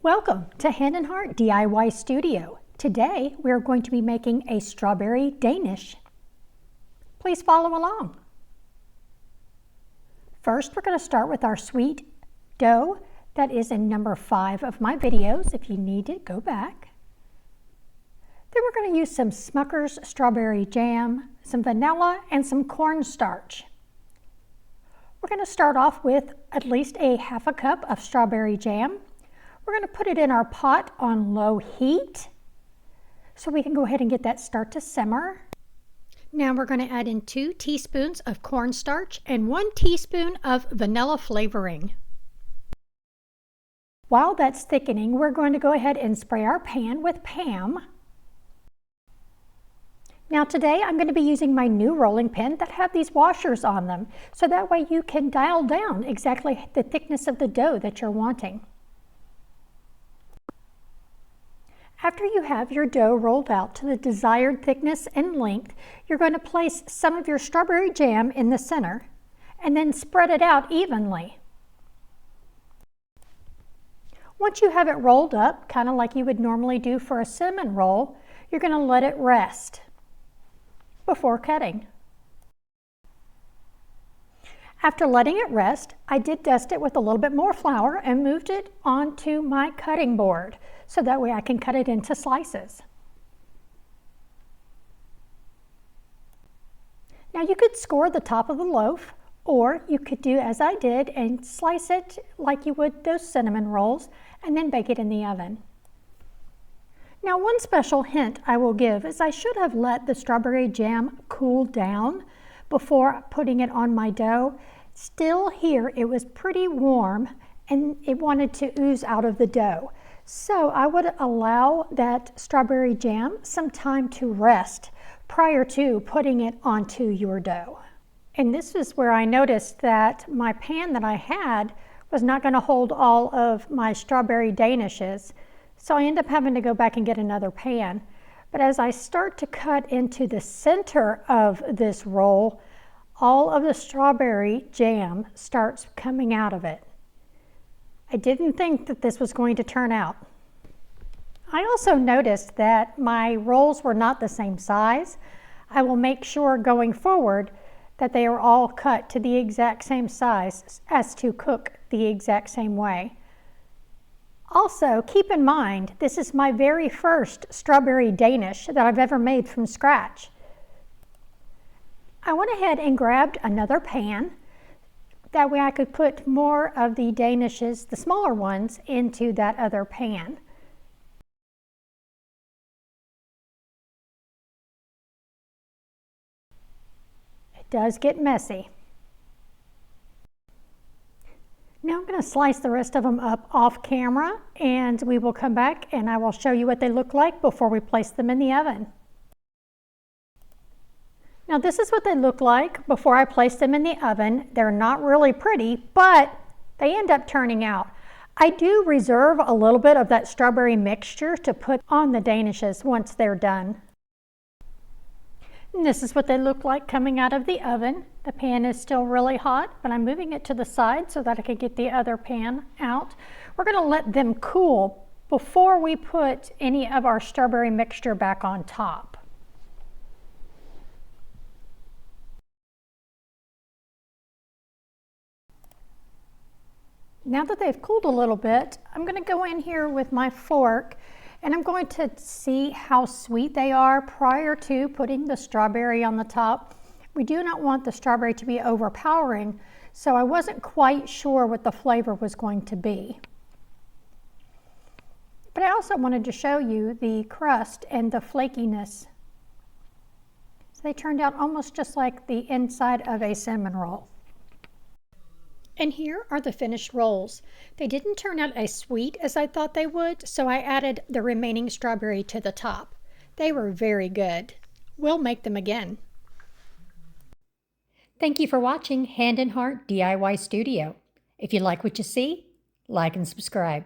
Welcome to Hand and Heart DIY Studio. Today we're going to be making a strawberry Danish. Please follow along. First, we're going to start with our sweet dough that is in number 5 of my videos. If you need it, go back. Then we're going to use some Smucker's strawberry jam, some vanilla, and some cornstarch. We're going to start off with at least a half a cup of strawberry jam. We're going to put it in our pot on low heat so we can go ahead and get that start to simmer. Now we're going to add in 2 teaspoons of cornstarch and 1 teaspoon of vanilla flavoring. While that's thickening, we're going to go ahead and spray our pan with Pam. Now today I'm going to be using my new rolling pin that have these washers on them, so that way you can dial down exactly the thickness of the dough that you're wanting. After you have your dough rolled out to the desired thickness and length, you're going to place some of your strawberry jam in the center and then spread it out evenly. Once you have it rolled up, kind of like you would normally do for a cinnamon roll, you're going to let it rest before cutting. After letting it rest, I did dust it with a little bit more flour and moved it onto my cutting board so that way I can cut it into slices. Now you could score the top of the loaf, or you could do as I did and slice it like you would those cinnamon rolls and then bake it in the oven. Now one special hint I will give is I should have let the strawberry jam cool down before putting it on my dough. Still here it was pretty warm and it wanted to ooze out of the dough. So I would allow that strawberry jam some time to rest prior to putting it onto your dough. And this is where I noticed that my pan that I had was not going to hold all of my strawberry danishes. So I ended up having to go back and get another pan. But as I start to cut into the center of this roll, all of the strawberry jam starts coming out of it. I didn't think that this was going to turn out. I also noticed that my rolls were not the same size. I will make sure going forward that they are all cut to the exact same size as to cook the exact same way. Also, keep in mind, this is my very first strawberry Danish that I've ever made from scratch. I went ahead and grabbed another pan. That way I could put more of the danishes, the smaller ones, into that other pan. It does get messy. Now I'm going to slice the rest of them up off camera, and we will come back and I will show you what they look like before we place them in the oven. Now this is what they look like before I place them in the oven. They're not really pretty, but they end up turning out. I do reserve a little bit of that strawberry mixture to put on the danishes once they're done. And this is what they look like coming out of the oven. The pan is still really hot, but I'm moving it to the side so that I can get the other pan out. We're going to let them cool before we put any of our strawberry mixture back on top. Now that they've cooled a little bit, I'm going to go in here with my fork and I'm going to see how sweet they are prior to putting the strawberry on the top. We do not want the strawberry to be overpowering, so I wasn't quite sure what the flavor was going to be. But I also wanted to show you the crust and the flakiness. So they turned out almost just like the inside of a cinnamon roll. And here are the finished rolls. They didn't turn out as sweet as I thought they would, so I added the remaining strawberry to the top. They were very good. We'll make them again. Thank you for watching Hand and Heart DIY Studio. If you like what you see, like and subscribe.